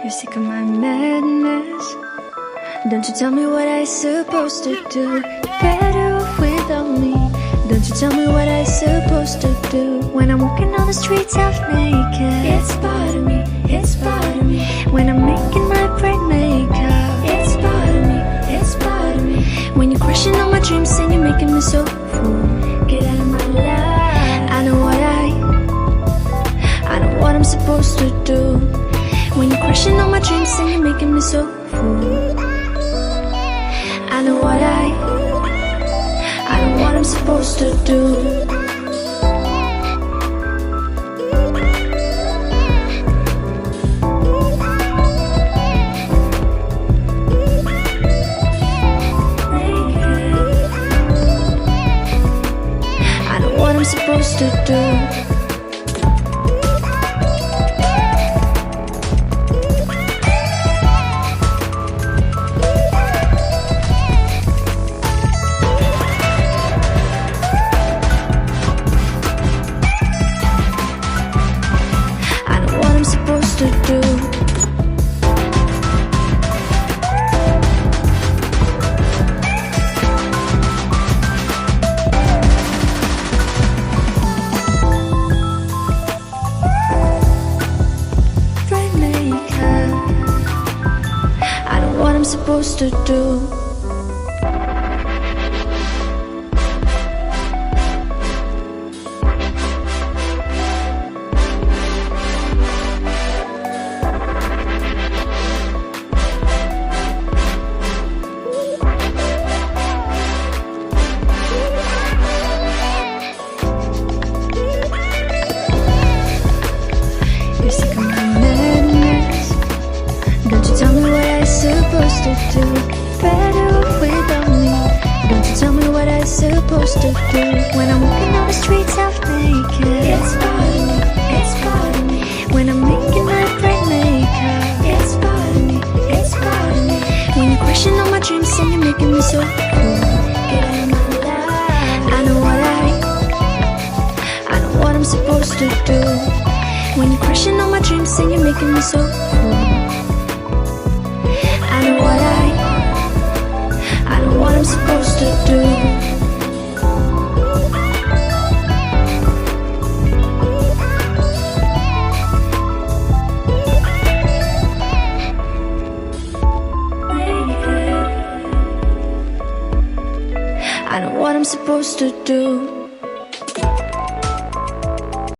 You're sick of my madness. Don't you tell me what I supposed to do. You're better off without me. Don't you tell me what I supposed to do. When I'm walking on the streets half naked, it's part of me, it's part of me. When I'm making my bright makeup, it's part of me, it's part of me. When you're crushing on my dreams and you're making me so full, get out of my life. I know what I'm supposed to do. When you're crushing on my dreams and you're making me so full, I know what I'm supposed to do. I know what I'm supposed to do. Supposed to do. Bright makeup. I know what I'm supposed to do. You're sick of my madness. Don't you tell me what I supposed to do. Better off without me. Don't you tell me what I supposed to do. When I'm walking on the streets half naked, it's part of me, it's part of me. When I'm making my bright makeup, it's part of me, it's part of me. When you're crushing on my dreams and you're making me so cool, get out of my life. I know what I'm supposed to do. When you're crushing on my dreams and you're making me so cool, I know what I'm supposed to do. I know what I'm supposed to do.